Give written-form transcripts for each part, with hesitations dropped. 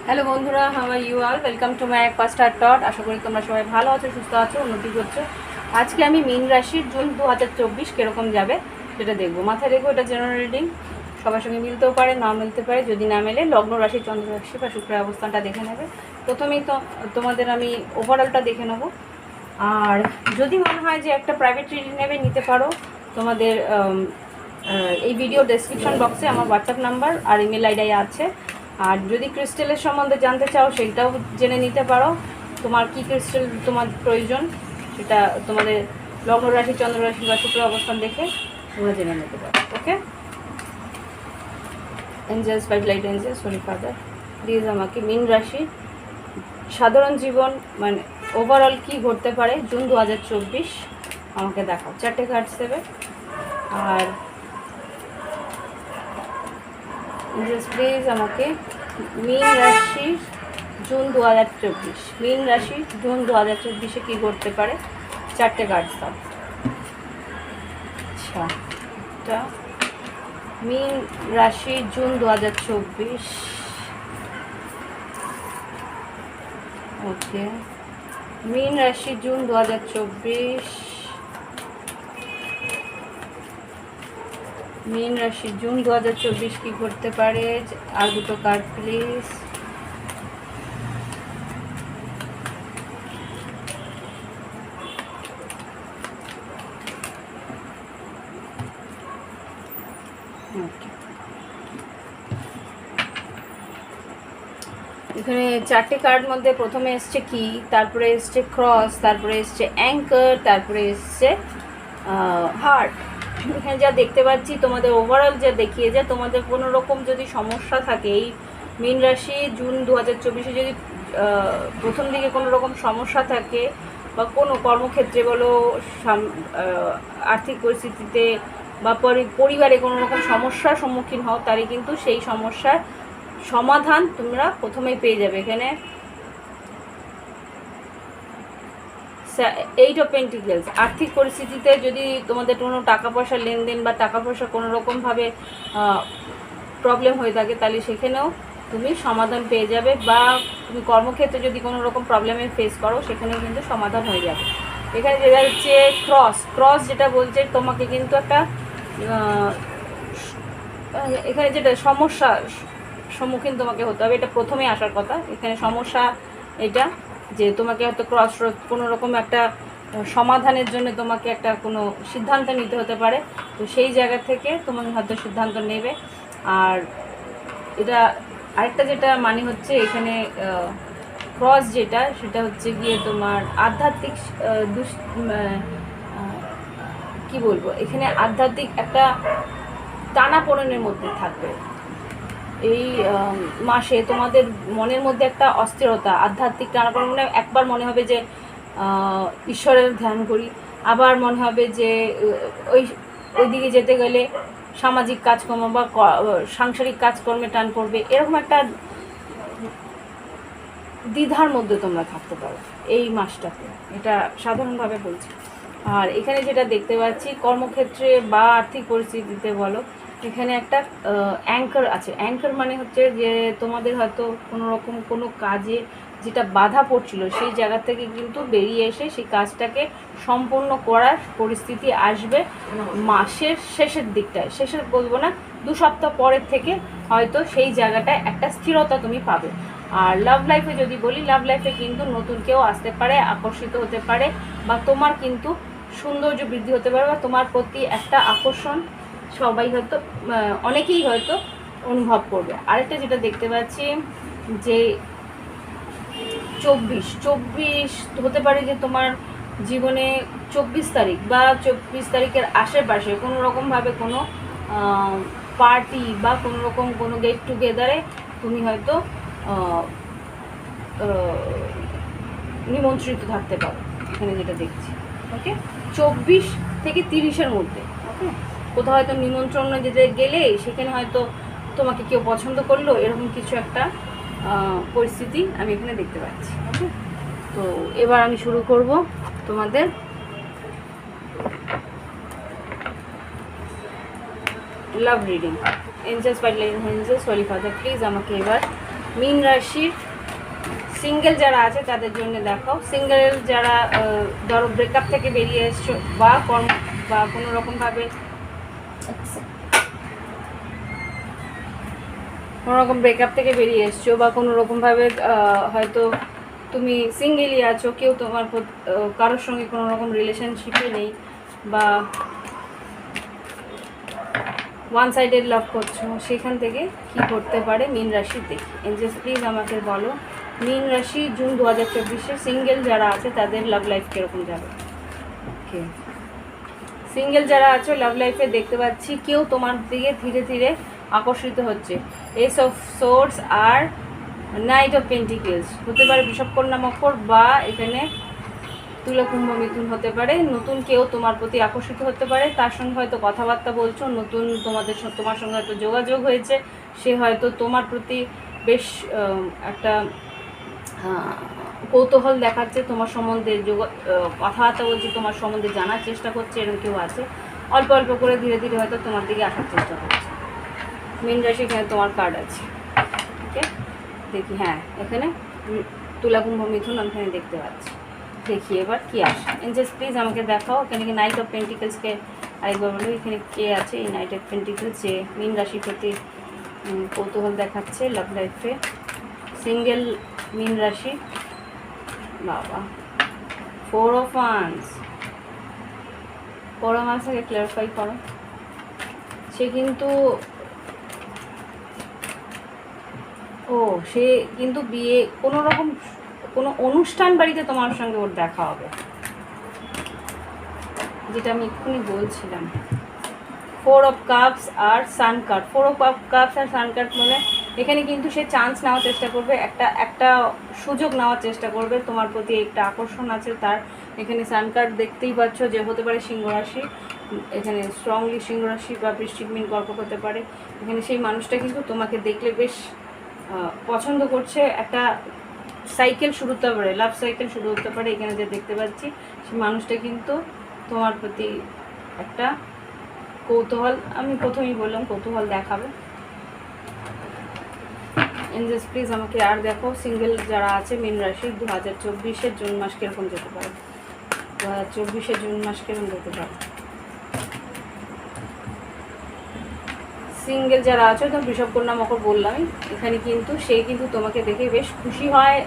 Hello বন্ধুরা, how are you all? Welcome to my ফার্স্টার টট। আশা করি তোমরা সবাই ভালো আছো, সুস্থ আছো, উন্নতি করছো। আজকে আমি মীন রাশির জুন 2024 কীরকম যাবে সেটা দেখবো। মাথায় রেখো, এটা জেনারেল রিডিং, সবার সঙ্গে মিলতেও পারে, না মিলতে পারে। যদি না মেলে লগ্ন রাশি, চন্দ্র রাশি বা শুক্রের অবস্থানটা দেখে নেবে। প্রথমেই তো তোমাদের আমি ওভারঅলটা দেখে নেবো, আর যদি মনে হয় যে একটা প্রাইভেট রিডিং নেবে, নিতে পারো। তোমাদের এই ভিডিও ডেসক্রিপশন বক্সে আমার হোয়াটসঅ্যাপ নাম্বার আর ইমেল আইডি আছে। আর যদি ক্রিস্টালের সম্বন্ধে জানতে চাও, সেটাও জেনে নিতে পারো। তোমার কী ক্রিস্টাল তোমার প্রয়োজন, সেটা তোমাদের লগ্ন রাশি, চন্দ্র রাশি বা শুক্র অবস্থান দেখে তোমরা জেনে নিতে পারো। Okay, angels, five light angels, holy father, please আমাকে মীন রাশি সাধারণ জীবন মানে ওভারঅল কী ঘটতে পারে জুন 2024 আমাকে দেখাও। 4টে কার্ডস দেবে। আর প্লিজ আমাকে মীন রাশি জুন 2024, মীন রাশি জুন 2024-এ কী ঘটতে পারে, 4টে কার্ড দাও। আচ্ছা, এটা মীন রাশি জুন 2024। ওকে, মীন রাশি জুন 2024, মীন রাশি জুন 2024 কী করতে পারে। আর দুটো কার্ড প্লিজ। এখানে 4টে কার্ড মধ্যে প্রথমে এসছে কি, তারপরে এসছে ক্রস, তারপরে এসছে অ্যাঙ্কার, তারপরে এসছে হার্ট। এখানে যা দেখতে পাচ্ছি তোমাদের ওভারঅল যা দেখিয়ে যায়, তোমাদের কোনো রকম যদি সমস্যা থাকে এই মীন রাশি জুন 2024-এ, যদি প্রথম দিকে কোনো রকম সমস্যা থাকে বা কোনো কর্মক্ষেত্রে বলো, আর্থিক পরিস্থিতিতে বা পরিবারে কোনো রকম সমস্যার সম্মুখীন হও, তারই কিন্তু সেই সমস্যার সমাধান তোমরা প্রথমেই পেয়ে যাবে। এখানে 8 অফ পেন্টিকেলস, আর্থিক পরিস্থিতিতে যদি তোমাদের কোনো টাকা পয়সা লেনদেন বা টাকা পয়সা কোনো রকমভাবে প্রবলেম হয়ে থাকে, তাহলে সেখানেও তুমি সমাধান পেয়ে যাবে। বা তুমি কর্মক্ষেত্রে যদি কোনো রকম প্রবলেমের ফেস করো, সেখানেও কিন্তু সমাধান হয়ে যাবে। এখানে যেটা হচ্ছে ক্রস যেটা বলছে তোমাকে কিন্তু একটা এখানে যেটা সমস্যা সম্মুখীন তোমাকে হতে হবে, এটা প্রথমে আসার কথা। এখানে সমস্যা এটা যে তোমাকে হয়তো ক্রস রোড কোনো রকম একটা সমাধানের জন্য তোমাকে একটা কোনো সিদ্ধান্ত নিতে হতে পারে। তো সেই জায়গা থেকে তোমাকে হয়তো সিদ্ধান্ত নেবে। আর এটা আরেকটা যেটা মানে হচ্ছে, এখানে ক্রস যেটা, সেটা হচ্ছে গিয়ে তোমার আধ্যাত্মিক কি বলবো, এখানে আধ্যাত্মিক একটা টানাপোড়েনের মধ্যে থাকবে। এই মাসে তোমাদের মনের মধ্যে একটা অস্থিরতা, আধ্যাত্মিক টানাপোড়েন, মানে একবার মনে হবে যে ঈশ্বরের ধ্যান করি, আবার মনে হবে যে ওই দিকে যেতে গেলে সামাজিক কাজকর্ম বা সাংসারিক কাজকর্মে টান পড়বে। এরকম একটা দ্বিধার মধ্যে তোমরা থাকতে পারো এই মাসটাতে, এটা সাধারণভাবে বলছি। আর এখানে যেটা দেখতে পাচ্ছি, কর্মক্ষেত্রে বা আর্থিক পরিস্থিতিতে বলো, এখানে একটা অ্যাঙ্কার আছে। অ্যাঙ্কার মানে হচ্ছে যে তোমাদের হয়তো কোনো রকম কোনো কাজে যেটা বাধা পড়ছিল, সেই জায়গা থেকে কিন্তু বেরিয়ে এসে সেই কাজটাকে সম্পূর্ণ করার পরিস্থিতি আসবে মাসের শেষের দিকটায়। শেষের বলবো না, 2 সপ্তাহ পরের থেকে হয়তো সেই জায়গাটায় একটা স্থিরতা তুমি পাবে। আর লাভ লাইফে যদি বলি, লাভ লাইফে কিন্তু নতুন কেউ আসতে পারে, আকর্ষিত হতে পারে, বা তোমার কিন্তু সৌন্দর্য বৃদ্ধি হতে পারে, বা তোমার প্রতি একটা আকর্ষণ সবাই হয়তো অনেকেই হয়তো অনুভব করবে। আরেকটা যেটা দেখতে পাচ্ছি যে 24 হতে পারে যে তোমার জীবনে 24 তারিখ বা 24 তারিখের আশেপাশে কোনো রকমভাবে কোনো পার্টি বা কোনো রকম কোনো গেট টুগেদারে তুমি হয়তো নিমন্ত্রিত থাকতে পারো, এখানে যেটা দেখছি। ওকে, 24 থেকে 30-এর মধ্যে। ওকে, কোথাও হয়তো নিমন্ত্রণ যেতে গেলে সেখানে হয়তো তোমাকে কেউ পছন্দ করলো, এরকম কিছু একটা পরিস্থিতি আমি এখানে দেখতে পাচ্ছি। ওকে, তো এবার আমি শুরু করব তোমাদের love reading. Angels, holy father, please আমাকে এবার মীন রাশির সিঙ্গেল যারা আছে তাদের জন্য দেখাও। সিঙ্গেল যারা ধরো ব্রেকআপ থেকে বেরিয়ে এসছো বা কোনো রকমভাবে ব্রেকআপ থেকে বেরিয়ে এসছো বা কোনো রকমভাবে হয়তো তুমি সিঙ্গেলই আছো, কেউ তোমার কারোর সঙ্গে কোনো রকম রিলেশনশিপে নেই বা ওয়ান সাইডেড লাভ করছো, সেখান থেকে কি করতে পারে মীন রাশি দেখি। এঞ্জেলস প্লিজ আমাকে বলো মীন রাশি জুন 2024-এ সিঙ্গেল যারা আছে তাদের লাভ লাইফ কীরকম যাবে। ওকে, সিঙ্গেল যারা আছো লাভ লাইফে দেখতে পাচ্ছি কেউ তোমার দিকে ধীরে ধীরে আকর্ষিত হচ্ছে। এস অফ সোর্স আর নাইট অফ পেন্টিকেলস হতে পারে বৃষভ কন্যা মকর, বা এখানে তুলা কুম্ভ মিথুন হতে পারে। নতুন কেউ তোমার প্রতি আকর্ষিত হতে পারে, তার সঙ্গে হয়তো কথাবার্তা বলছো, নতুন তোমার সঙ্গে হয়তো যোগাযোগ হয়েছে, সে হয়তো তোমার প্রতি বেশ একটা কৌতূহল দেখাচ্ছে, তোমার সম্বন্ধে কথাবার্তা বলছি, তোমার সম্বন্ধে জানার চেষ্টা করছে, এরকম কেউ আছে। অল্প অল্প করে ধীরে ধীরে হয়তো তোমার দিকে আসার চেষ্টা করছে। মীন রাশি এখানে তোমার কার্ড আছে, ওকে দেখি। হ্যাঁ, এখানে তুলা কুম্ভ মিথুন আমি এখানে দেখতে পাচ্ছি। দেখি এবার কি আসে। এঞ্জেলস প্লিজ আমাকে দেখাও এখানে কি নাইট অফ পেন্টিকেলসকে আরেকবার বলো, এখানে কে আছে এই নাইট অফ পেন্টিকেলস যে মীন রাশির প্রতি কৌতূহল দেখাচ্ছে লাভ লাইফে। সিঙ্গেল মীন রাশি, বাবা 4 of Wands, পরম আশাকে ক্লারিফাই করো। সে কিন্তু সে কিন্তু বিয়ে কোনো অনুষ্ঠান বাড়িতে তোমার সঙ্গে ওর দেখা হবে, যেটা আমি এক্ষুনি বলছিলাম। 4 of Cups আর সান কার্ড। 4 of Cups আর সান কার্ড মানে এখানে কিন্তু সে চান্স নেওয়ার চেষ্টা করবে, একটা সুযোগ নেওয়ার চেষ্টা করবে, তোমার প্রতি একটা আকর্ষণ আছে তার। এখানে সান কার্ড দেখতেই পাচ্ছ যে হতে পারে সিংহ রাশি, এখানে স্ট্রংলি সিংহ রাশি বা বৃশ্চিক মীন কর্কট হতে পারে। এখানে সেই মানুষটা কিন্তু তোমাকে দেখলে বেশ পছন্দ করছে, একটা সাইকেল শুরু হতে পারে, লাভ সাইকেল শুরু হতে পারে। এখানে যে দেখতে পাচ্ছি সেই মানুষটা কিন্তু তোমার প্রতি একটা কৌতূহল, আমি প্রথমেই বললাম কৌতূহল দেখাবে। এঞ্জেলস প্লিজ আমাকে আর দেখো সিঙ্গেল যারা আছে মীন রাশি 2024-এর জুন মাস কীরকম যেতে পারে। 2024-এর জুন মাস কীরকম যেতে পারে। সিঙ্গেল যারা আছো তো বৃষভ কন্যা মকর বললামই, এখানে কিন্তু সে কিন্তু তোমাকে দেখে বেশ খুশি হয়,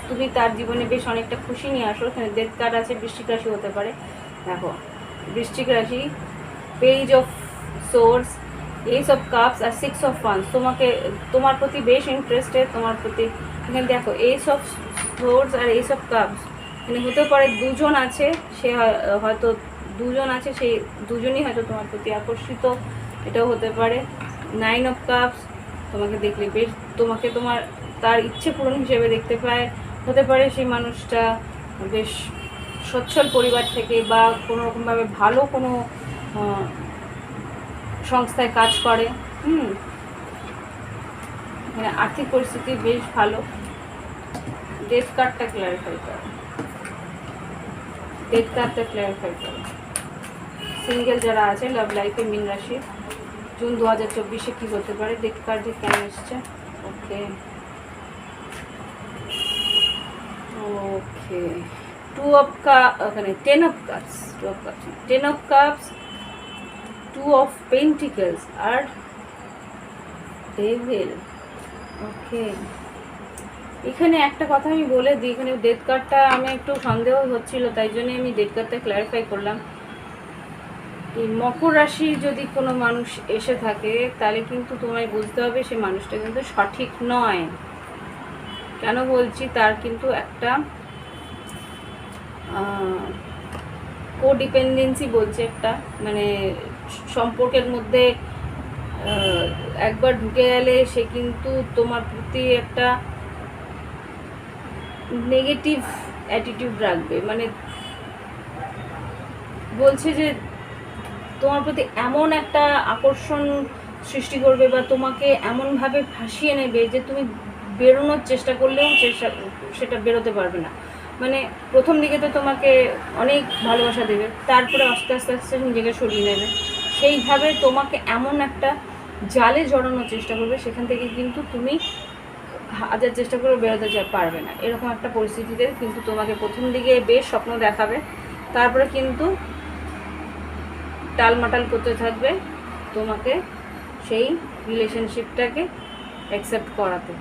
তুমি তার জীবনে বেশ অনেকটা খুশি নিয়ে আসো। এখানে ডেথ কার্ড আছে, বৃশ্চিক রাশি হতে পারে। দেখো বৃশ্চিক রাশি page of swords, ace of cups আর 6 of Wands তোমার প্রতি বেশ ইন্টারেস্টেড, তোমার প্রতি। এখানে দেখো এস অফ সোর্স আর এস অফ কাপস, এখানে হতে পারে দুজন আছে, সে হয়তো দুজন আছে, সেই দুজনই হয়তো তোমার প্রতি আকর্ষিত, এটাও হতে পারে। 9 of Cups তোমাকে দেখলে বেশ তার ইচ্ছে পূরণ হিসেবে দেখতে পায়, হতে পারে সেই মানুষটা বেশ সচ্ছল পরিবার থেকে বা কোনো রকমভাবে ভালো কোনো সংস্থায় কাজ করে। মানে আর্থিক পরিস্থিতি বেশ ভালো। ডেথ কার্ডটা ক্ল্যারিফাই করো, সিঙ্গেল যারা আছে লাভ লাইফে মীন রাশি জুন 2024-এ কী হতে পারে। ডেথ কার্ডে কেন এসছে। ওকে 2 of Cups, ওখানে 10 of Cups, 10 of Cups, 2 of Pentacles R Devil। ওকে, এখানে একটা কথা আমি বলে দিই, এখানে ডেথ কার্ডটা আমি একটু সন্দেহ হচ্ছিল, তাই জন্য আমি ডেথ কার্ডটা ক্ল্যারিফাই করলাম। এই মকর রাশি যদি কোনো মানুষ এসে থাকে তাহলে কিন্তু তোমায় বুঝতে হবে সে মানুষটা কিন্তু সঠিক নয়। কেন বলছি, তার কিন্তু একটা কোডিপেন্ডেন্সি বলছে, একটা মানে সম্পর্কের মধ্যে একবার ঢুকে গেলে সে কিন্তু তোমার প্রতি একটা নেগেটিভ অ্যাটিটিউড রাখবে। মানে বলছে যে তোমার প্রতি এমন একটা আকর্ষণ সৃষ্টি করবে বা তোমাকে এমনভাবে ভাসিয়ে নেবে যে তুমি বেরোনোর চেষ্টা করলেও সেটা বেরোতে পারবে না। মানে প্রথম দিকে তো তোমাকে অনেক ভালোবাসা দেবে, তারপরে আস্তে আস্তে আস্তে নিজেকে সরিয়ে নেবে, সেইভাবে তোমাকে এমন একটা জালে জড়ানোর চেষ্টা করবে, সেখান থেকে কিন্তু তুমি হাজার চেষ্টা করে বেরোতে পারবে না, এরকম একটা পরিস্থিতিতে কিন্তু তোমাকে প্রথম দিকে বেশ স্বপ্ন দেখাবে, তারপরে কিন্তু টালমাটাল করতে থাকবে তোমাকে সেই রিলেশনশিপটাকে অ্যাকসেপ্ট করাতে।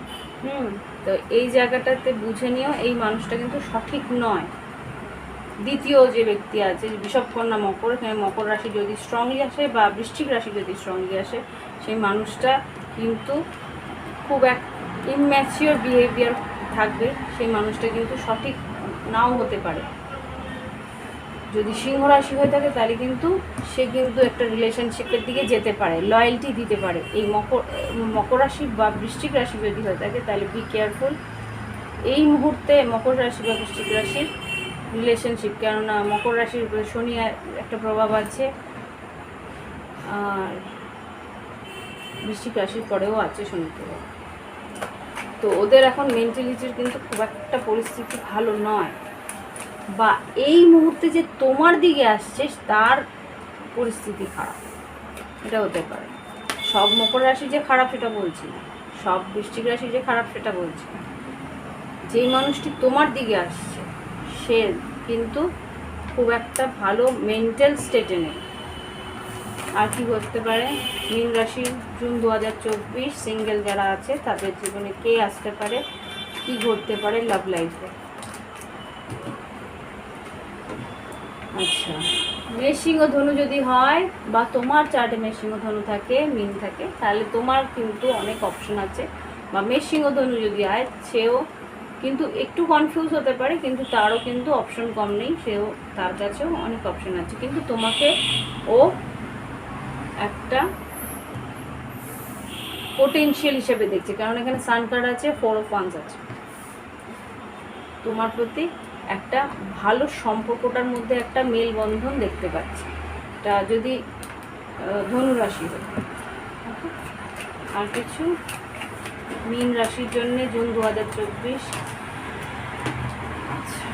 তো এই জায়গাটাতে বুঝে নিও এই মানুষটা কিন্তু সঠিক নয়। দ্বিতীয় যে ব্যক্তি আছে বিষবকন্যা মকর, এখানে মকর রাশি যদি স্ট্রংলি আসে বা বৃশ্চিক রাশি যদি স্ট্রংলি আসে, সেই মানুষটা কিন্তু খুব এক ইম্যাচিওর বিহেভিয়ার থাকবে, সেই মানুষটা কিন্তু সঠিক নাও হতে পারে। যদি সিংহ রাশি হয়ে থাকে তাহলে কিন্তু সে কিন্তু একটা রিলেশনশিপের দিকে যেতে পারে, লয়্যালটি দিতে পারে। এই মকর রাশি বা বৃশ্চিক রাশি যদি হয়ে থাকে তাহলে বি কেয়ারফুল এই মুহূর্তে মকর রাশি বা বৃশ্চিক রাশির রিলেশনশিপ, কেননা মকর রাশির উপরে শনি একটা প্রভাব আছে, আর বৃশ্চিক রাশির পরেও আছে শনি প্রভাব। তো ওদের এখন মেন্টালিটির কিন্তু খুব একটা পরিস্থিতি ভালো নয়, বা এই মুহূর্তে যে তোমার দিকে আসছে তার পরিস্থিতি খারাপ, এটা হতে পারে। সব মকর রাশি যে খারাপ সেটা বলছি না, সব বৃশ্চিক রাশি যে খারাপ সেটা বলছি না। যেই মানুষটি তোমার দিকে আসছে সে কিন্তু খুব একটা ভালো মেন্টাল স্টেটে নেই। আর কি করতে পারে, মীন রাশি জুন 2024 সিঙ্গেল যারা আছে তাদের জীবনে কে আসতে পারে, কি ঘটতে পারে লাভ লাইফে। আচ্ছা, মেষ সিংহ ধনু যদি হয় বা তোমার চার্টে মেষ সিংহ ধনু থাকে, মীন থাকে, তাহলে তোমার কিন্তু অনেক অপশন আছে। বা মেষ সিংহ ধনু যদি হয় সেও কিন্তু একটু কনফিউজ হতে পারে, কিন্তু তারও কিন্তু অপশন কম নেই, সেও তার কাছেও অনেক অপশন আছে। কিন্তু তোমাকে ও একটা পোটেনশিয়াল হিসেবে দেখছে, কারণ এখানে সান কার্ড আছে, 4 of Wands আছে। তোমার প্রতি একটা ভালো সম্পর্কটার মধ্যে একটা মেলবন্ধন দেখতে পাচ্ছি, এটা যদি ধনু রাশি হয়। আর কিছু মীন রাশির জন্য জুন 2024। আচ্ছা,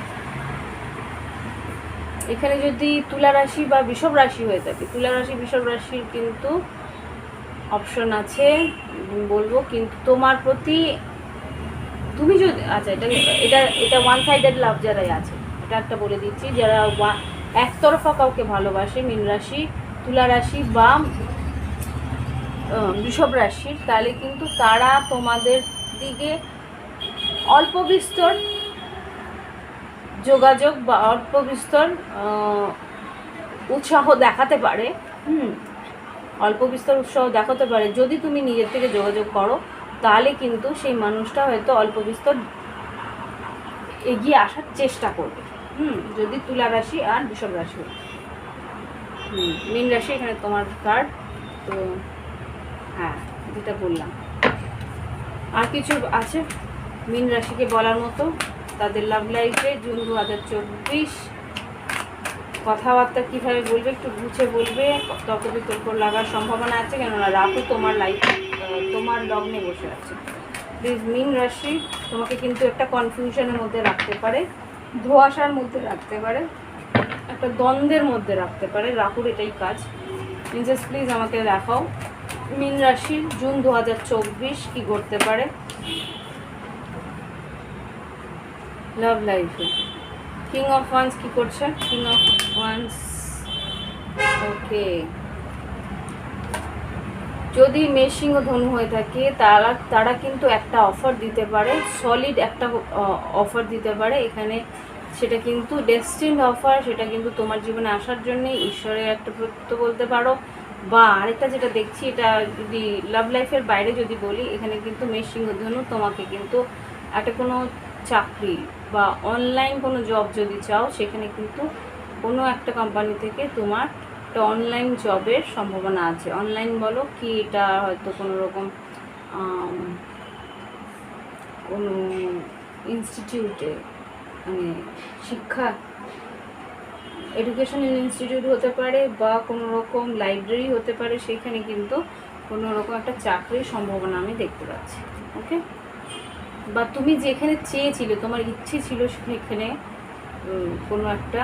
এখানে যদি তুলা রাশি বা বৃষভ রাশি হয়ে থাকে, তুলা রাশি বৃষভ রাশির কিন্তু অপশন আছে বলবো, কিন্তু তোমার প্রতি তুমি যদি আচ্ছা এটা এটা এটা ওয়ান সাইডেড লাভ যারাই আছে, এটা একটা বলে দিচ্ছি, যারা একতরফা কাউকে ভালোবাসে, মীন রাশি, তুলা রাশি বা বৃষভ রাশির, তাহলে কিন্তু তারা তোমাদের দিকে অল্প বিস্তর যোগাযোগ বা অল্প বিস্তর উৎসাহ দেখাতে পারে। অল্প বিস্তর উৎসাহ দেখাতে পারে যদি তুমি নিজের থেকে যোগাযোগ করো, তাহলে কিন্তু সেই মানুষটা হয়তো অল্প বিস্তর এগিয়ে আসার চেষ্টা করবে। যদি তুলা রাশি আর বৃষভ রাশি। মীন রাশি এখানে তোমার কার্ড, তো হ্যাঁ যেটা বললাম। আর কিছু আছে মীন রাশিকে বলার মতো তাদের লাভ লাইফে জুন 2024? কথাবার্তা কীভাবে বলবে, একটু গুছিয়ে বলবে, তর্ক বিতর্ক লাগার সম্ভাবনা আছে, কেননা রাহু তোমার লাইফে তোমার লগ্নে বসে আছে। প্লিজ মীন রাশি তোমাকে কিন্তু একটা কনফিউশনের মধ্যে রাখতে পারে, ধোঁয়াশার মধ্যে রাখতে পারে, একটা দ্বন্দ্বের মধ্যে রাখতে পারে, রাহুর এটাই কাজ। প্রিন্সেস প্লিজ আমাকে দেখাও মীন রাশির জুন 2024 কি করতে পারে লাভ লাইফে। কিং অফ ওয়ান্স কি করছে, কিং অফ ওয়ান্স। ওকে, যদি মেষ সিংহ ধনু হয়ে থাকে তারা কিন্তু একটা অফার দিতে পারে, সলিড একটা অফার দিতে পারে এখানে, সেটা কিন্তু ডেস্টিনড অফার, সেটা কিন্তু তোমার জীবনে আসার জন্যে ঈশ্বরের একটা প্রত্যয় বলতে পারো। বা আরেকটা যেটা দেখছি, এটা যদি লাভ লাইফের বাইরে যদি বলি, এখানে কিন্তু মেষ সিংহ ধনু তোমাকে কিন্তু একটা কোনো চাকরি বা অনলাইন কোনো জব যদি চাও, সেখানে কিন্তু কোনো একটা কোম্পানি থেকে তোমার একটা অনলাইন জবের সম্ভাবনা আছে। অনলাইন বলো কি, এটা হয়তো কোনো রকম কোনো ইনস্টিটিউটে, মানে শিক্ষা এডুকেশনাল ইনস্টিটিউট হতে পারে, বা কোনো রকম লাইব্রেরি হতে পারে, সেখানে কিন্তু কোনো রকম একটা চাকরির সম্ভাবনা আমি দেখতে পাচ্ছি। ওকে, বা তুমি যেখানে চেয়েছিলে, তোমার ইচ্ছে ছিল সেখানে কোনো একটা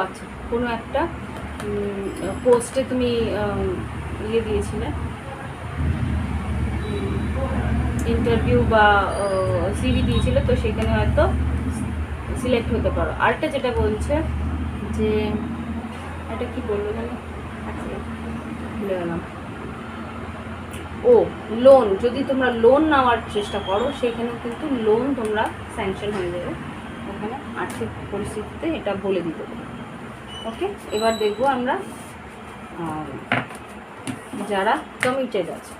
আচ্ছা কোনো একটা পোস্টে তুমি ইয়ে দিয়েছিলে, ইন্টারভিউ বা সিভি দিয়েছিল, তো সেখানে হয়তো সিলেক্ট হতে পারো। আরেকটা যেটা বলছে যে এটা কি বলবো জানি, ভুলে গেলাম। ও, লোন, যদি তোমরা লোন নেওয়ার চেষ্টা করো সেখানেও কিন্তু লোন তোমরা স্যাংশন হয়ে যাবে, ওখানে আর্থিক পরিস্থিতিতে এটা বলে দিতে পারো। ওকে, এবার দেখবো আমরা যারা কমিটেড আছে।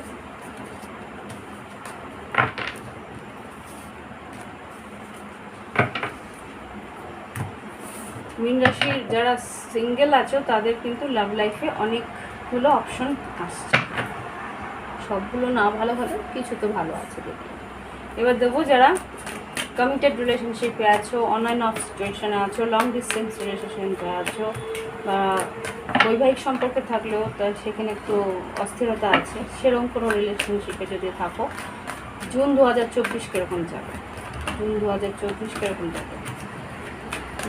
মীন রাশির যারা সিঙ্গেল আছো তাদের কিন্তু লাভ লাইফে অনেকগুলো অপশন আসছে, সবগুলো না ভালো হলেও কিছু তো ভালো আছে দেখি। এবার দেবো যারা কমিটেড রিলেশনশিপে আছো, অনলাইন অফ সিচুয়েশনে আছো, লং ডিস্টেন্স রিলেশনশিপে আছো, বা বৈবাহিক সম্পর্কে থাকলেও তার সেখানে একটু অস্থিরতা আছে, সেরকম কোনো রিলেশনশিপে যদি থাকো, জুন 2024 কীরকম যাবে, জুন 2024 কীরকম যাবে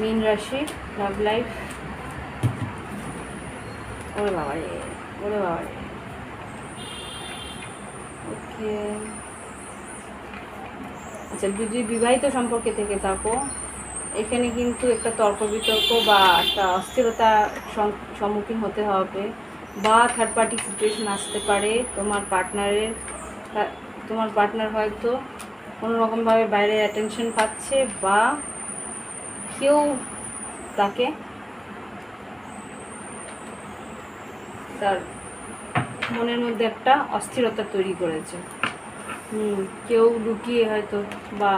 মীন রাশি লাভ লাইফ। ওরে বাবা রে, ওরে বাবা রে। ওকে, আচ্ছা, যদি বিবাহিত সম্পর্কে থেকে থাকো, এখানে কিন্তু একটা তর্ক বিতর্ক বা একটা অস্থিরতার সম্মুখীন হতে হবে, বা থার্ড পার্টি সিচুয়েশন আসতে পারে। তোমার পার্টনার হয়তো কোনোরকমভাবে বাইরে অ্যাটেনশন পাচ্ছে, বা কেউ তাকে তার মনের মধ্যে একটা অস্থিরতা তৈরি করেছে। কেউ লুকিয়ে হয়তো, বা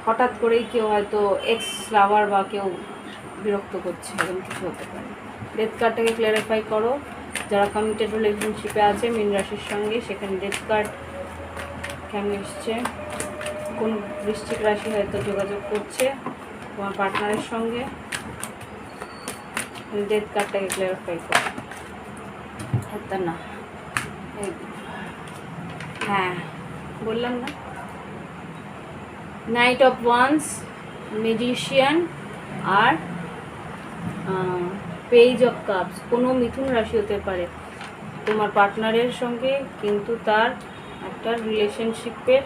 হঠাৎ করেই কেউ হয়তো এক্স লাভার বা কেউ বিরক্ত করছে, এরকম কিছু হতে পারে। ডেথ কার্ডটাকে ক্লিয়ারিফাই করো। যারা কমিটেড রিলেশনশিপে আছে মীন রাশির সঙ্গে, সেখানে ডেথ কার্ড কেমন এসছে, কোন বৃশ্চিক রাশি হয়তো যোগাযোগ করছে তোমার পার্টনারের সঙ্গে, ডেথ কার্ডটাকে ক্লিয়ারিফাই করো। হ্যাঁ না, হ্যাঁ বললাম না, নাইট অফ ওয়ান্স, ম্যাজিশিয়ান, আর পেজ অফ কাপস। কোনো মিথুন রাশি হতে পারে তোমার পার্টনারের সঙ্গে, কিন্তু তার একটা রিলেশনশিপের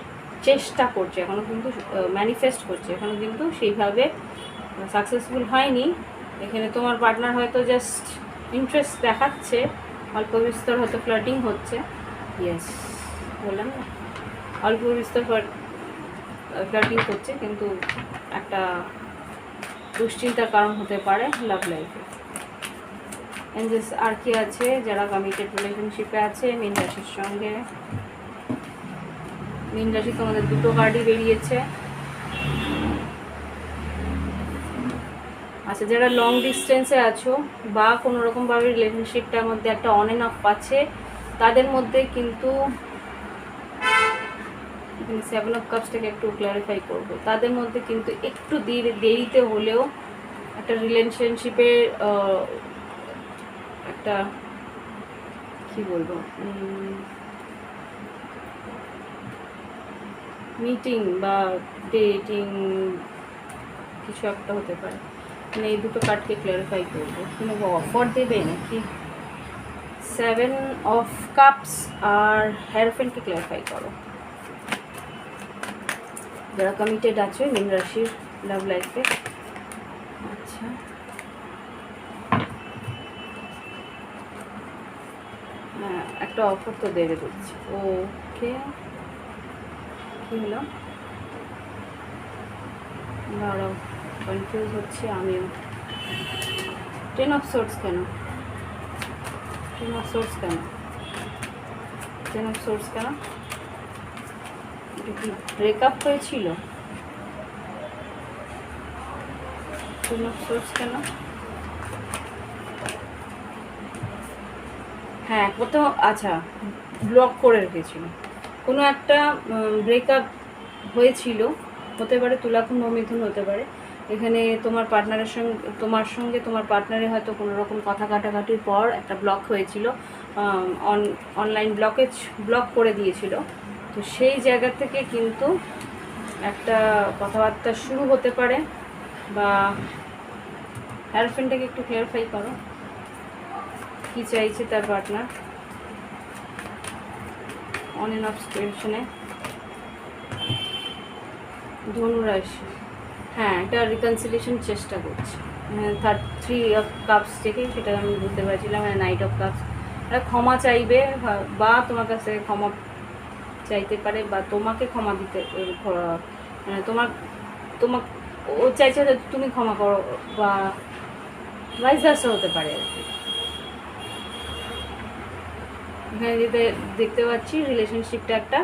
চেষ্টা করছে, এখনও কিন্তু ম্যানিফেস্ট করছে, এখনও কিন্তু সেইভাবে সাকসেসফুল হয়নি। এখানে তোমার পার্টনার হয়তো জাস্ট ইন্টারেস্ট দেখাচ্ছে, অল্প বিস্তর হয়তো ফ্লার্টিং হচ্ছে। ইয়েস, বললাম না, অল্প বিস্তর ফ্লার্টিং করছে, কিন্তু একটা দুশ্চিন্তার কারণ হতে পারে লাভ লাইফে। আর কি আছে যারা কমিটেড রিলেশনশিপে আছে মীন রাশির সঙ্গে? মীন রাশি তোমাদের দুটো কার্ডই বেরিয়েছে। আচ্ছা, যারা লং ডিস্টেন্সে আছো বা কোনো রকমভাবে রিলেশনশিপটার মধ্যে একটা অন অ্যান্ড অফ আছে, তাদের মধ্যে কিন্তু এখানে 7 অফ কাপসটাকে একটু ক্লারিফাই করবো, তাদের মধ্যে কিন্তু একটু দেরিতে হলেও একটা রিলেশনশিপের একটা কি বলবো, মিটিং বা ডেটিং কিছু একটা হতে পারে। মানে এই দুটো কার্ডকে ক্লারিফাই করবো, কোনো অফার দেবে নাকি? 7 অফ কাপস আর হেয়ারফ্যানকে ক্লারিফাই করো। যারা কমিটেড আছে মীন রাশির লাভ লাইফে। আচ্ছা, হ্যাঁ, একটা অফার তো দেবে দিচ্ছি। ওকে, কী হলো দাঁড়াও, কনফিউজ হচ্ছি আমিও। 10 অফ সোর্স কেন? 10 অফ সোর্স কেন? 10 অফ সোর্স কেন? এটা কি ব্রেকআপ হয়েছিল? 10 অফ সোর্স কেন? হ্যাঁ, কোথাও আচ্ছা ব্লক করে রেখেছিল, কোনো একটা ব্রেকআপ হয়েছিল, হতে পারে তুলা কুম্ভ মিথুন হতে পারে। এখানে তোমার পার্টনারের সঙ্গে তোমার পার্টনারের হয়তো কোনো রকম কথা কাটাকাটির পর একটা ব্লক হয়েছিল, অনলাইন ব্লক করে দিয়েছিল। তো সেই জায়গা থেকে কিন্তু একটা কথাবার্তা শুরু হতে পারে, বা গার্লফ্রেন্ডটাকে একটু ক্লিয়ারিফাই করো কী চাইছে তার পার্টনার। অন অ্যান্ড অফ সিচুয়েশনে। ধনুরাশি, হ্যাঁ এটা রিকনসিলিয়েশন চেষ্টা করছে। 3 অফ কাপস থেকে সেটা আমি বুঝতে পারছিলাম, নাইট অফ কাপস। এটা ক্ষমা চাইবে বা তোমার কাছে ক্ষমা চাইতে পারে, বা তোমাকে ক্ষমা দিতে মানে তোমার ও চাইছে যে তুমি ক্ষমা করো, বা ভাইস ভার্সা হতে পারে আর কি। এখানে যেতে দেখতে পাচ্ছি রিলেশনশিপটা একটা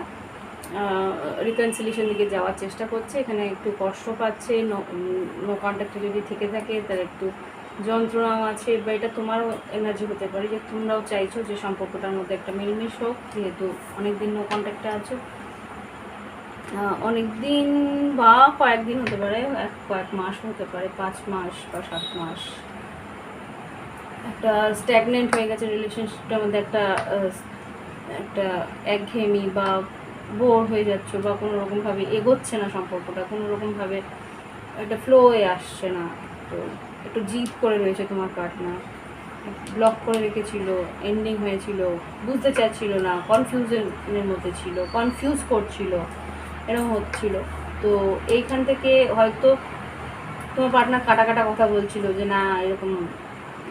রিকনসিলিয়েশন দিকে যাওয়ার চেষ্টা করছে। এখানে একটু কষ্ট পাচ্ছে, নো কন্ট্যাক্টে যদি থেকে থাকে তার একটু যন্ত্রণাও আছে, বা এটা তোমারও এনার্জি হতে পারে যে তোমরাও চাইছো যে সম্পর্কটার মধ্যে একটা মিলমিশ হোক, যেহেতু অনেক দিন নো কন্ট্যাক্টে আছো। অনেক দিন বা কয়েকদিন হতে পারে, কয়েক মাস হতে পারে, 5 মাস বা 7 মাস। একটা স্ট্যাগনেন্ট হয়ে গেছে রিলেশনশিপটার মধ্যে, একটা একঘেয়েমি বা বোর হয়ে যাচ্ছ, বা কোনো রকমভাবে এগোচ্ছে না সম্পর্কটা, কোনো রকমভাবে একটা ফ্লোয়ে আসছে না। তো একটু জিদ করে রয়েছে তোমার পার্টনার, ব্লক করে রেখেছিল, এন্ডিং হয়েছিল, বুঝতে চাচ্ছিল না, কনফিউশনের মধ্যে ছিল, কনফিউজ করছিল, এরকম হচ্ছিল। তো এইখান থেকে হয়তো তোমার পার্টনার কাটা কাটা কথা বলছিল যে না এরকম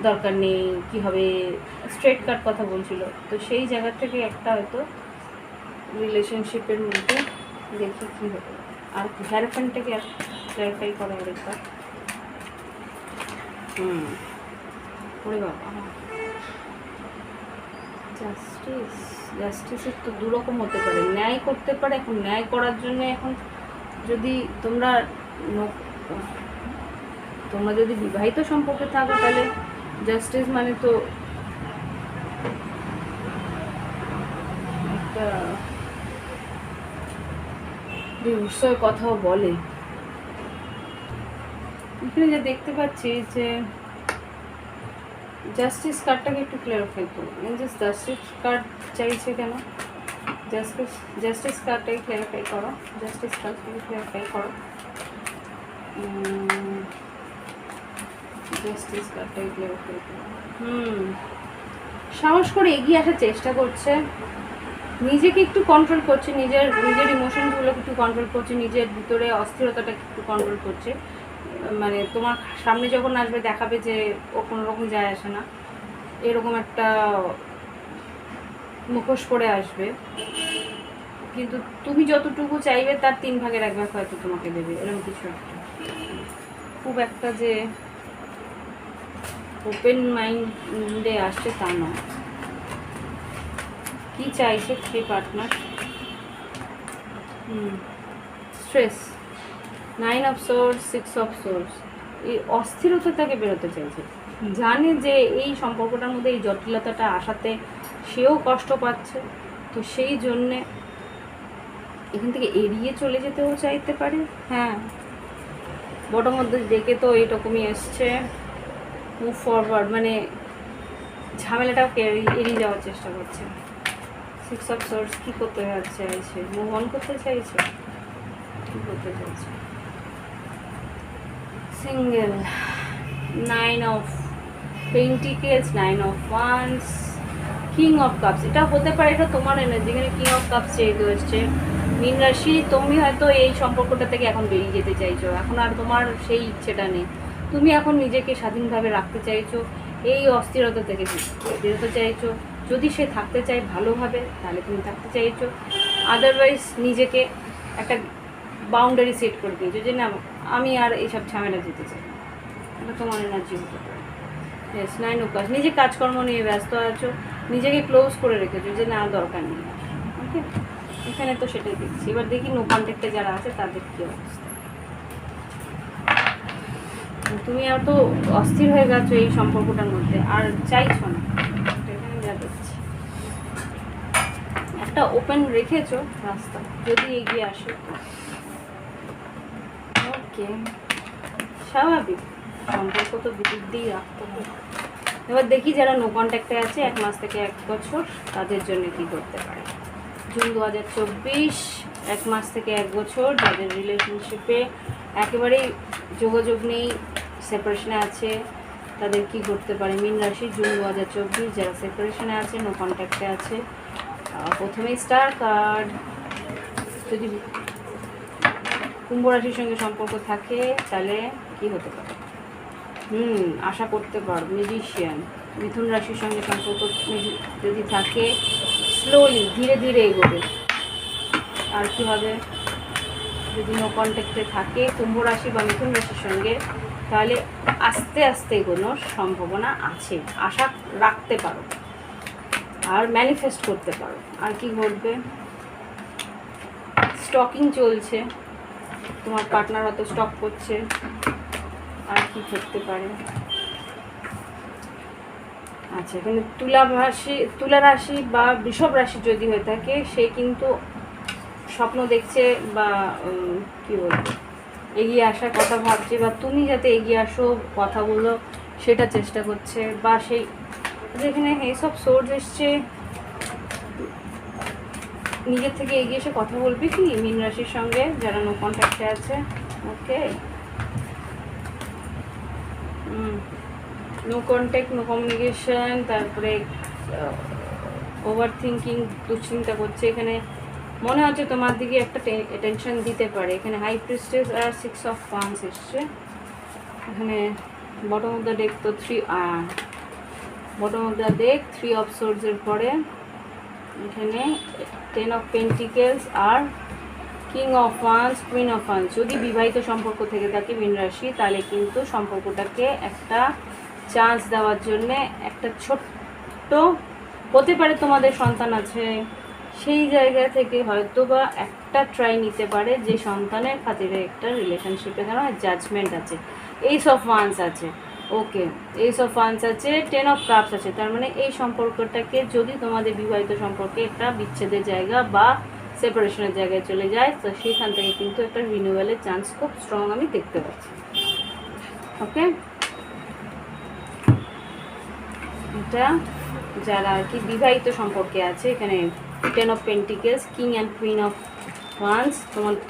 দরকার নেই, কী হবে, স্ট্রেট কাট কথা বলছিল। তো সেই জায়গা থেকে একটা হয়তো রিলেশনশিপের মধ্যে দেখি কী হবে। আর হ্যারাসমেন্টটাকে ক্ল্যারিফাই করা আরেকবার। ওরে বাবা, জাস্টিসের তো দুরকম হতে পারে, ন্যায় করতে পারে। এখন ন্যায় করার জন্য এখন যদি তোমরা যদি বিবাহিত সম্পর্কে থাকো, তাহলে জাস্টিস মানে তো একটা ডিভোর্সের কথাও বলে। এখানে যে দেখতে পাচ্ছি যে জাস্টিস কার্ডটাকে একটু ক্লিয়ারিফাই করো। জাস্টিস কার্ড চাইছে কেন? জাস্টিস কার্ডটাকে ক্লিয়ারিফাই করো, জাস্টিস কার্ডটাকে ক্লিয়ারিফাই করো, জাস্টিস কার্ডটাকে ক্লিয়ারিফাই করো। সাহস করে এগিয়ে আসার চেষ্টা করছে, নিজেকে একটু কন্ট্রোল করছে, নিজের ইমোশনসগুলোকে একটু কন্ট্রোল করছে, নিজের ভিতরে অস্থিরতাটাকে একটু কন্ট্রোল করছে। মানে তোমার সামনে যখন আসবে দেখাবে যে ও কোনো রকম যায় আসে না, এরকম একটা মুখোশ পরে আসবে। কিন্তু তুমি যতটুকু চাইবে তার 3 ভাগের 1 ভাগ হয়তো তোমাকে দেবে, এরকম কিছু একটা। খুব একটা যে ওপেন মাইন্ডে আসছে তা নয়। কী চাইছে সেই partner? Stress, 9 of swords, 6 of swords. এই অস্থিরতা থেকে বেরোতে চাইছে, জানে যে এই সম্পর্কটার মধ্যে এই জটিলতাটা আসাতে সেও কষ্ট পাচ্ছে। তো সেই জন্যে এখান থেকে এড়িয়ে চলে যেতেও চাইতে পারে। হ্যাঁ, বটম মধ্যে দেখে তো এইরকমই এসছে, মুভ ফরওয়ার্ড, মানে ঝামেলাটাকে এড়িয়ে যাওয়ার চেষ্টা করছে। 6 অফ সোর্স কী করতে চাইছে? মুভ অন করতে চাইছে, কী করতে চাইছে? Single, 9 of pentacles, 9 of wands, king of cups. এটা হতে পারে এটা তোমার এনার্জি। এখানে কিং অফ কাপস যেহেতু এসছে, মীন রাশি, তুমি হয়তো এই সম্পর্কটা থেকে এখন বেরিয়ে যেতে চাইছো। এখন আর তোমার সেই ইচ্ছেটা নেই, তুমি এখন নিজেকে স্বাধীনভাবে রাখতে চাইছো, এই অস্থিরতা থেকে বেরোতে চাইছো। যদি সে থাকতে চায় ভালোভাবে তাহলে তুমি থাকতে চাইছো, আদারওয়াইজ নিজেকে একটা বাউন্ডারি সেট করে দিয়েছো যে না আমি আর এইসব ঝামেলা যেতে চাই। এটা তোমার এনার্জি হতে পারে। ইয়েস, 9 অফ কাপস, নিজে কাজকর্ম নিয়ে ব্যস্ত আছো, নিজেকে ক্লোজ করে রেখেছো যে না দরকার নেই। ওকে, এখানে তো সেটাই দেখছি। এবার দেখি নো কন্ট্যাক্টে যারা আছে তাদের কী অবস্থা। তুমি আর তো অস্থির হয়ে গেছো এই সম্পর্কটার মধ্যে, আর চাইছো না। এখানে যা দেখছি একটা ওপেন রেখেছো রাস্তা, যদি এগিয়ে আসে। ওকে, স্বাভাবিক, সম্পর্ক তো দিয়েই রাখতে হবে। এবার দেখি যারা নো কন্ট্যাক্টে আছে 1 মাস থেকে 1 বছর, তাদের জন্য কী করতে পারে। জুন 2024, 1 মাস থেকে 1 বছর, যাদের রিলেশনশিপে একেবারেই যোগাযোগ নেই, সেপারেশনে আছে, তাদের কি করতে পারে। মীন রাশি, জুন 2024, যারা সেপারেশনে আছে, নো কন্ট্যাক্টে আছে, প্রথমে স্টার কার্ড। যদি কুম্ভ রাশির সঙ্গে সম্পর্ক থাকে তাহলে কি হতে পারে? আশা করতে পারো ম্যাজিশিয়ান। মিথুন রাশির সঙ্গে সম্পর্ক যদি থাকে স্লোলি ধীরে ধীরে এগোবে। আর কি হবে? যদি নো কন্ট্যাক্টে থাকে কুম্ভ রাশি বা মিথুন রাশির সঙ্গে তাহলে আস্তে আস্তে এগোনোর সম্ভাবনা আছে, আশা রাখতে পারো আর ম্যানিফেস্ট করতে পারো। আর কি ঘটবে? স্টকিং চলছে, তোমার পার্টনার হয়তো স্টক করছে। আর কি ঘটতে পারে? আচ্ছা, এখানে তুলা রাশি বা বৃষভ রাশি যদি হয়ে থাকে সে কিন্তু স্বপ্ন দেখছে বা কি বলবো এগিয়ে আসার কথা ভাবছে, বা তুমি যাতে এগিয়ে আসো কথাগুলো সেটা চেষ্টা করছে, বা সেই যেখানে এইসব সোর্স এসছে নিজের থেকে এগিয়ে এসে কথা বলবি কি মীন রাশির সঙ্গে যারা নো কন্ট্যাক্টে আছে। ওকে, নো কন্ট্যাক্ট, নো কমিউনিকেশন, তারপরে ওভার থিঙ্কিং, দুশ্চিন্তা করছে। এখানে মনে হচ্ছে তোমার দিকে একটা টেনশন দিতে পারে। এখানে হাই প্রিস্টেস আর 6 অফ ওয়ান্স এসছে। এখানে বটম অফ দ্য ডেক তো bottom of the deck 3 of সোর্ডসের পরে এখানে 10 অফ পেন্টিকেলস আর king of wands, queen of wands. যদি বিবাহিত সম্পর্ক থেকে থাকে মীন রাশি তাহলে কিন্তু সম্পর্কটাকে একটা চান্স দেওয়ার জন্যে একটা ছোট্ট হতে পারে, তোমাদের সন্তান আছে সেই জায়গা থেকে হয়তো বা একটা ট্রাই নিতে পারে যে সন্তানের খাতিরে একটা রিলেশনশিপে কেন জাজমেন্ট আছে, এইস অফ ওয়ান্স আছে। ওকে, এইস অফ ওয়ান্স আছে, 10 অফ কাপস আছে। তার মানে এই সম্পর্কটাকে যদি তোমাদের বিবাহিত সম্পর্কে একটা বিচ্ছেদের জায়গা বা সেপারেশনের জায়গায় চলে যায় তো সেখান থেকে কিন্তু একটা রিনিউয়ালের চান্স খুব স্ট্রং আমি দেখতে পাচ্ছি। ওকে, এটা যারা আর কি বিবাহিত সম্পর্কে আছে এখানে 10 of pentacles, king and queen of once.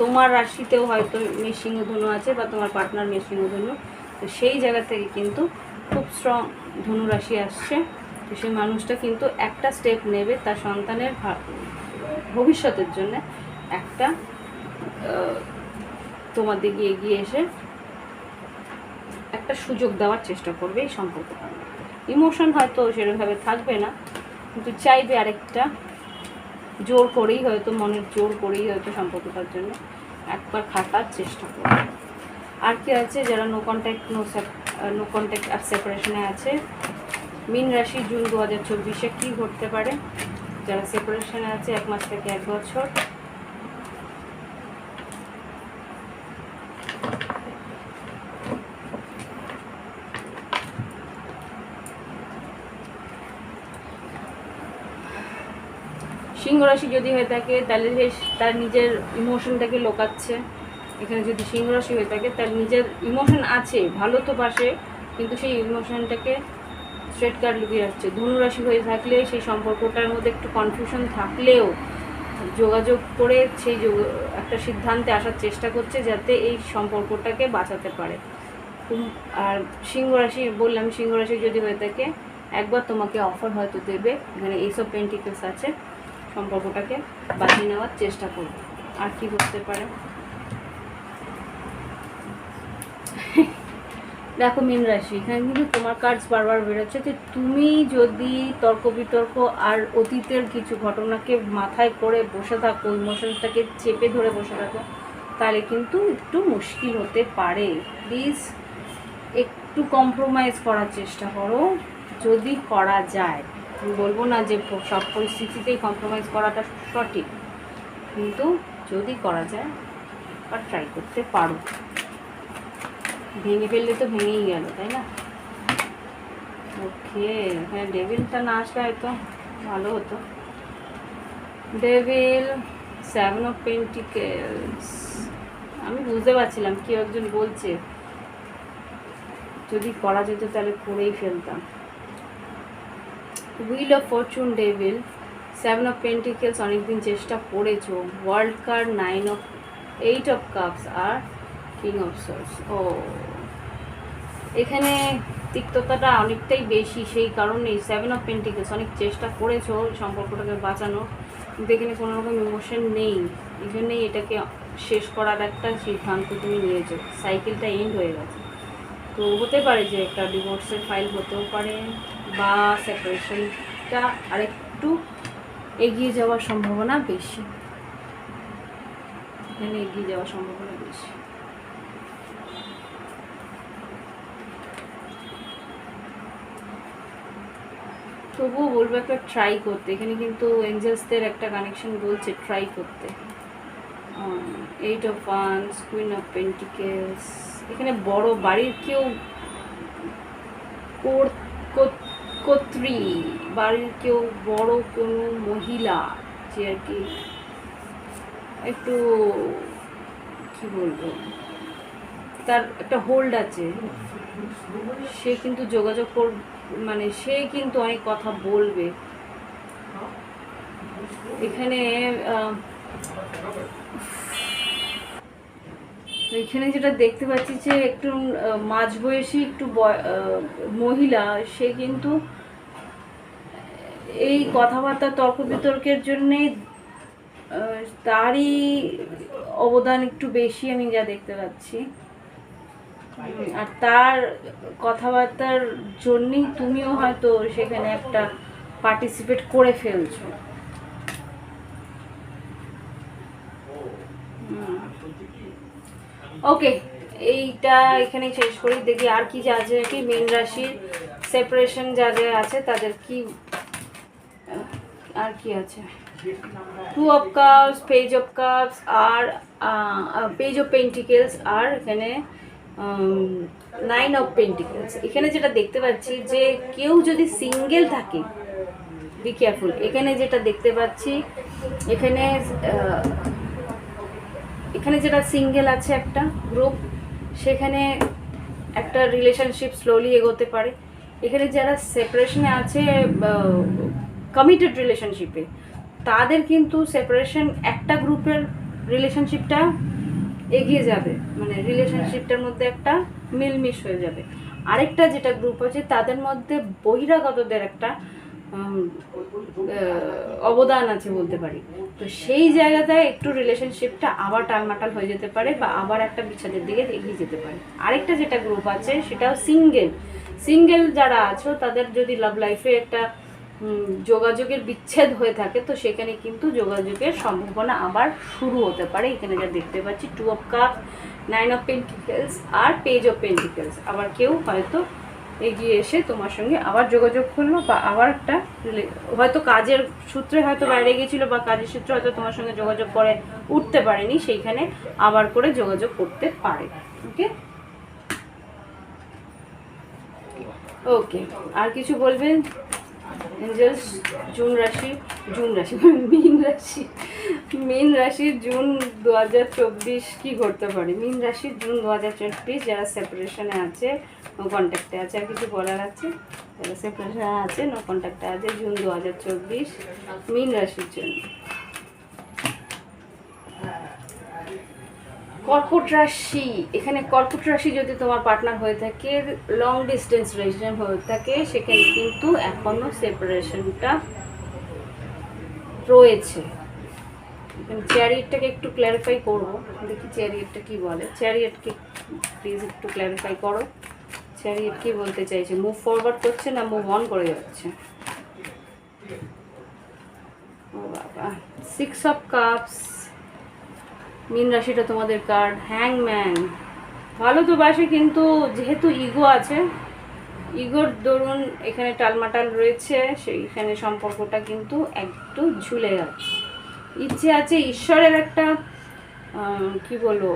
তোমার রাশিতেও হয়তো মেষ সিংহ ধনু আছে বা তোমার পার্টনার মেষ সিংহ ধনু, তো সেই জায়গা থেকে কিন্তু খুব স্ট্রং ধনু রাশি আসছে। তো সেই মানুষটা কিন্তু একটা স্টেপ নেবে তার সন্তানের ভবিষ্যতের জন্য, একটা তোমার দিকে এগিয়ে এসে একটা সুযোগ দেওয়ার চেষ্টা করবে এই সম্পর্কটা। ইমোশন হয়তো সেরকমভাবে থাকবে না, কিন্তু চাইবে আরেকটা জোর করেই হয়তো, মনের জোর করেই হয়তো সম্পর্কটার জন্য একবার খাটার চেষ্টা করবে। আর কি আছে? যারা নো কন্ট্যাক্ট আর সেপারেশনে আছে মীন রাশি জুন 2024 কী ঘটতে পারে? যারা সেপারেশনে আছে 1 মাস থেকে 1 বছর, সিংহ রাশি যদি হয়ে থাকে তাহলে তার নিজের ইমোশনটাকে লোকাচ্ছে। এখানে যদি সিংহ রাশি হয়ে থাকে তার নিজের ইমোশন আছে, ভালো তো বাসে, কিন্তু সেই ইমোশনটাকে স্ট্রেট কার্ড লুকিয়ে রাখছে। ধনু রাশি হয়ে থাকলে সেই সম্পর্কটার মধ্যে একটু কনফিউশন থাকলেও যোগাযোগ করে সেই একটা সিদ্ধান্তে আসার চেষ্টা করছে যাতে এই সম্পর্কটাকে বাঁচাতে পারে। আর সিংহ রাশি বললাম, সিংহ রাশি যদি হয়ে থাকে একবার তোমাকে অফার হয়তো দেবে, এখানে এইসব পেন্টিকেলস আছে, সম্পর্কটাকে বাঁচিয়ে নেওয়ার চেষ্টা করবে। আর কি করতে পারে? দেখো মীন রাশি, এখানে কিন্তু তোমার কার্ডস বারবার বেরোচ্ছে যে তুমি যদি তর্ক বিতর্ক আর অতীতের কিছু ঘটনাকে মাথায় করে বসে থাকো, ইমোশনটাকে চেপে ধরে বসে থাকো, তাহলে কিন্তু একটু মুশকিল হতে পারে। প্লিজ একটু কম্প্রোমাইজ করার চেষ্টা করো যদি করা যায়। আমি বলবো না যে সব পরিস্থিতিতেই কম্প্রোমাইজ করাটা সঠিক, কিন্তু যদি করা যায় আর ট্রাই করতে পারো। ভেঙে ফেললে তো ভেঙেই গেল, তাই না? ওকে, এখানে ডেভিলটা না আসলে হয়তো ভালো হতো। Devil, 7 of pentacles. আমি বুঝতে পারছিলাম কেউ একজন বলছে যদি করা যেত তাহলে করেই ফেলতাম। Wheel of fortune, devil, 7 of pentacles, অনেকদিন চেষ্টা করেছো। ওয়ার্ল্ড কার্ড, 8 অফ কাপস আর কিং অফ সোর্স। ও, এখানে তিক্ততাটা অনেকটাই বেশি, সেই কারণেই 7 অফ পেন্টিকেলস। অনেক চেষ্টা করেছো সম্পর্কটাকে বাঁচানো, কিন্তু এখানে কোনো রকম ইমোশন নেই, এই জন্যই এটাকে শেষ করার একটা সিদ্ধান্ত তুমি নিয়েছো। সাইকেলটা এন্ড হয়ে গেছে। তো হতে পারে যে একটা ডিভোর্সের ফাইল হতেও পারে, বা সেপারেশনটা আরেকটু এগিয়ে যাওয়ার সম্ভাবনা বেশি, এখানে এগিয়ে যাওয়ার সম্ভাবনা বেশি। তবুও বলবো একটা ট্রাই করতে, এখানে কিন্তু এঞ্জেলসদের একটা কানেকশন বলছে ট্রাই করতে। 8 of Wands, Queen of Pentacles, এখানে বড় বাড়ির কেউ কর্ত্রী, বাড়ির কেউ বড় কোনো মহিলা যে আর কি একটু কি বলবো, তার একটা হোল্ড আছে, সে কিন্তু যোগাযোগ মানে সে কিন্তু অনেক কথা বলবে এখানে। এখানে যেটা দেখতে পাচ্ছি যে একটু মাঝবয়সী একটু মহিলা, সে কিন্তু এই কথাবার্তা তর্ক বিতর্কের জন্যে তারই অবদান একটু বেশি আমি যা দেখতে পাচ্ছি, আর তার কথাবার্তার জন্যই তুমিও হয়তো সেখানে একটা পার্টিসিপেট করে ফেলছো। ওকে, এইটা এখানেই শেষ করি, দেখি আর কি যা আছে কি মীন রাশির সেপারেশন যা যা আছে তাদের কি আর কি আছে। 2 of Cups, Page of Cups R Page of Pentacles, আর এখানে 9 of Pentacles। এখানে যেটা দেখতে পাচ্ছি যে কেউ যদি সিঙ্গেল থাকে, বি কেয়ারফুল। এখানে যেটা দেখতে পাচ্ছি এখানে এখানে যেটা সিঙ্গেল আছে একটা গ্রুপ, সেখানে একটা রিলেশনশিপ স্লোলি এগোতে পারে। এখানে যারা সেপারেশনে আছে কমিটেড রিলেশনশিপে, তাদের কিন্তু সেপারেশন একটা গ্রুপের রিলেশনশিপটা এগিয়ে যাবে, মানে রিলেশনশিপটার মধ্যে একটা মিলমিশ হয়ে যাবে। আরেকটা যেটা গ্রুপ আছে তাদের মধ্যে বহিরাগতদের একটা অবদান আছে বলতে পারি। তো সেই জায়গাটায় একটু রিলেশনশিপটা আবার টালমাটাল হয়ে যেতে পারে, বা আবার একটা বিচ্ছেদের দিকে এগিয়ে যেতে পারে। আরেকটা যেটা গ্রুপ আছে সেটাও সিঙ্গেল যারা আছো, তাদের যদি লাভ লাইফে একটা যোগাযোগের বিচ্ছেদ হয়ে থাকে, তো সেখানে কিন্তু যোগাযোগের সম্ভাবনা আবার শুরু হতে পারে। এখানে যা দেখতে পাচ্ছি 2 of Cups, 9 of Pentacles R Page of Pentacles। আবার কেউ হয়তো এগিয়ে এসে তোমার সঙ্গে আবার যোগাযোগ করলো, বা আবার একটা হয়তো কাজের সূত্রে হয়তো বাইরে গিয়েছিলো, বা কাজের সূত্রে হয়তো তোমার সঙ্গে যোগাযোগ করে উঠতে পারেনি, সেইখানে আবার করে যোগাযোগ করতে পারে। ওকে ওকে, আর কিছু বলবেন এঞ্জেলস? মীন রাশির জুন 2024 কি ঘটতে পারে? মীন রাশির জুন 2024 যারা সেপারেশনে আছে, নো কন্ট্যাক্টে আছে, আর কিছু বলার আছে? যারা সেপারেশনে আছে, নো কন্ট্যাক্টে আছে, জুন 2024 মীন রাশির জন্য। কর্কট রাশি, এখানে কর্কট রাশি যদি তোমার পার্টনার হয়ে থাকে, লং ডিস্টেন্স রিলেশন হয়ে থাকে, সেখানে কিন্তু এখনো সেপারেশনটা রয়েছে। চ্যারিয়েটটাকে একটু ক্ল্যারিফাই করবো, দেখি চ্যারিয়েটটা কি বলে। চ্যারিয়েটকে প্লিজ একটু ক্ল্যারিফাই করো, চ্যারিয়েট কি বলতে চাইছে? মুভ ফরওয়ার্ড করছে না মুভ অন করে যাচ্ছে? ও বাবা, 6 of Cups, মীন রাশিটা তোমাদের কার্ড, হ্যাংম্যান। ভালো তো বাসে, কিন্তু যেহেতু ইগো আছে, ইগোর দরুন এখানে টালমাটাল রয়েছে, সেইখানে সম্পর্কটা কিন্তু একটু ঝুলে যাচ্ছে। ইচ্ছে আছে ঈশ্বরের একটা কি বলবো,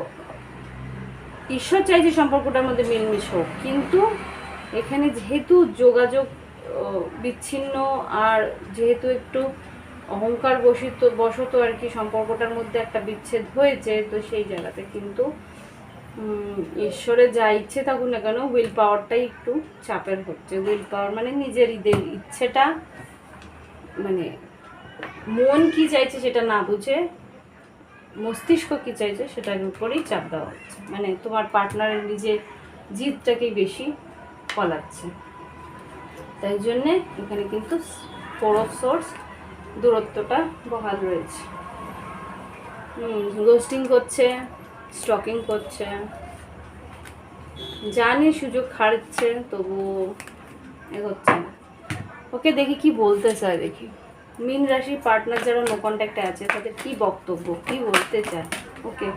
ঈশ্বর চাইছে সম্পর্কটার মধ্যে মিলমিশ হোক, কিন্তু এখানে যেহেতু যোগাযোগ বিচ্ছিন্ন, আর যেহেতু একটু অহংকার বশত আর কি সম্পর্কটার মধ্যে একটা বিচ্ছেদ হয়েছে, তো সেই জায়গাতে কিন্তু ঈশ্বরের যা ইচ্ছে থাকুক না কেন, উইল পাওয়ারটাই একটু চাপের হচ্ছে। উইল পাওয়ার মানে নিজের ইচ্ছেটা, মানে মন কি চাইছে সেটা না বুঝে মস্তিষ্ক কি চাইছে সেটার উপরেই চাপ দেওয়া হচ্ছে, মানে তোমার পার্টনারের নিজের জিদটাকেই বেশি ফলাচ্ছে। তাই জন্যে এখানে কিন্তু 4 of Swords, দূরত্বটা বহাল রয়েছে। গোস্টিং করছে, স্টকিং করছে, জানে সুযোগ হারছে, তবু এগোচ্ছে না। ওকে দেখি কি বলতে চায়, দেখি মীন রাশির পার্টনার যারা নো কন্ট্যাক্টে আছে তাদের কি বক্তব্য, কি বলতে চায়। ওকে,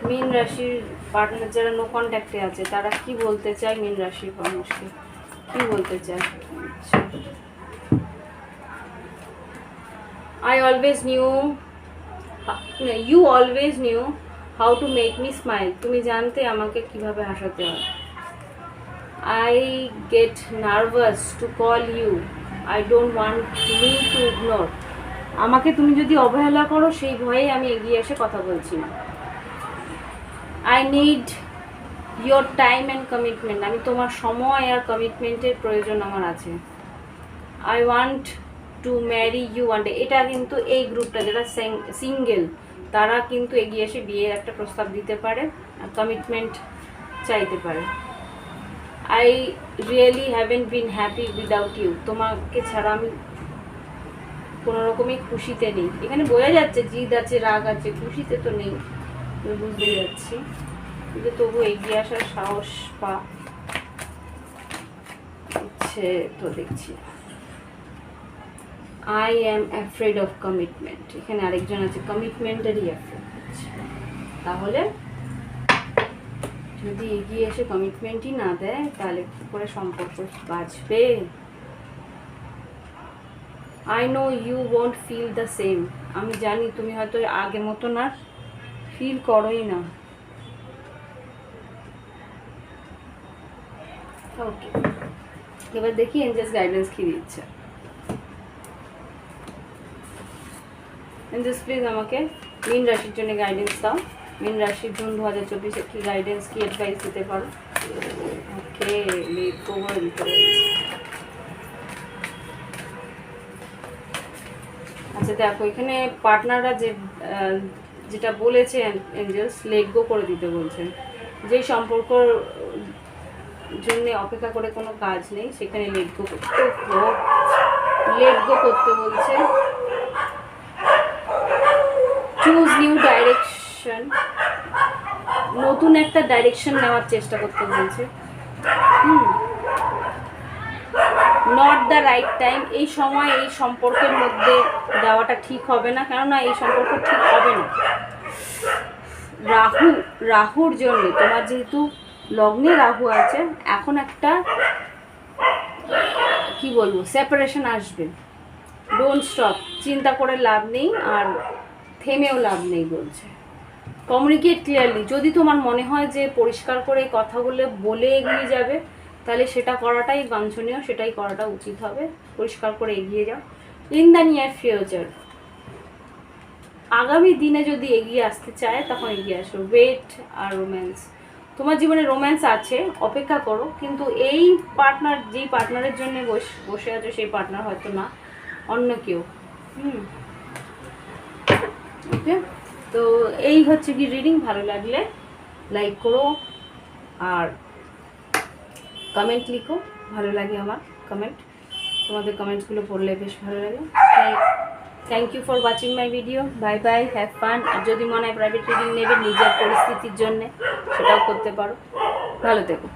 মীন রাশির পার্টনার যারা নো কন্ট্যাক্টে আছে তারা কি বলতে চায়, মীন রাশির মানুষকে কি বলতে চায়। I always knew, you always knew how to make me smile. তুমি জানতে আমাকে কিভাবে হাসাতে হয়। I get nervous to call you. I don't want me to ignore. আমাকে তুমি যদি অবহেলা করো সেই ভয়ে আমি এগিয়ে এসে কথা বলছি না। I need your time and commitment. আমি তোমার সময় আর কমিটমেন্টের প্রয়োজন আমার আছে। I want to marry you one day. এটা কিন্তু এই গ্রুপটা যারা সিঙ্গেল তারা কিন্তু এগিয়ে এসে বিয়ের একটা প্রস্তাব দিতে পারে আর কমিটমেন্ট চাইতে পারে। I really haven't been happy without you. তোমাকে ছাড়া আমি কোনো রকমই খুশিতে নেই। এখানে বোঝা যাচ্ছে জিদ আছে, রাগ আছে, খুশিতে তো নেই, বুঝতে যাচ্ছি, কিন্তু তবু এগিয়ে আসার সাহস পা ইচ্ছে তো দেখছি। I am afraid of commitment. এখানে আরেকজন আছে কমিটমেন্টেরই অ্যাফ্রেড হচ্ছে। তাহলে যদি এগিয়ে এসে কমিটমেন্টই না দেয় তাহলে কি করে সম্পর্ক বাঁচবে। I know you won't feel the same. আমি জানি তুমি হয়তো আগের মতো না ফিল করোই না। ওকে, এবার দেখি এঞ্জেলস গাইডেন্স কি দিচ্ছে। এঞ্জেলস প্লিজ আমাকে মীন রাশির জন্য গাইডেন্স দাও। মীন রাশির জুন 2024 কি গাইডেন্স, কি অ্যাডভাইস দিতে পারো। ওকে, লিড করে দিতে বলছি। আচ্ছা দেখো, এখানে পার্টনাররা যেটা বলেছে এঞ্জেলস, লেট গো করে দিতে বলছে। যেই সম্পর্কর জন্য অপেক্ষা করে কোনো কাজ নেই সেখানে লেট গো করতে বলছে। চুজ নিউ ডাইরেকশন, নতুন একটা ডাইরেকশন নেওয়ার চেষ্টা করতে বলছে। নট দ্য রাইট টাইম, এই সময় এই সম্পর্কের মধ্যে দেওয়াটা ঠিক হবে না, কেননা এই সম্পর্ক ঠিক হবে না। রাহুর জন্য, তোমার যেহেতু লগ্নে রাহু আছে, এখন একটা কি বলবো সেপারেশন আসবে। ডোন্ট স্টপ, চিন্তা করে লাভ নেই আর থেমেও লাভ নেই বলছে। কমিউনিকেট ক্লিয়ারলি, যদি তোমার মনে হয় যে পরিষ্কার করে এই কথাগুলো বলে এগিয়ে যাবে তাহলে সেটা করাটাই বাঞ্ছনীয়, সেটাই করাটা উচিত হবে। পরিষ্কার করে এগিয়ে যাও। ইন দ্য নিয়ার ফিউচার, আগামী দিনে যদি এগিয়ে আসতে চায় তখন এগিয়ে আসো। ওয়েট আর রোম্যান্স, তোমার জীবনে রোম্যান্স আছে, অপেক্ষা করো, কিন্তু এই পার্টনার, যেই পার্টনারের জন্য বসে আছো সেই পার্টনার হয়তো না, অন্য কেউ। ওকে, তো এই হচ্ছে কি রিডিং। ভালো লাগলে লাইক করো আর কমেন্ট লিখো। ভালো লাগে আমার কমেন্ট, তোমাদের কমেন্টসগুলো পড়লে বেশ ভালো লাগে। Thank you for watching my video. Bye bye, have fun. আর যদি মনে হয় প্রাইভেট রিডিং নেবে নিজের পরিস্থিতির জন্যে, সেটাও করতে পারো। ভালো থেকো।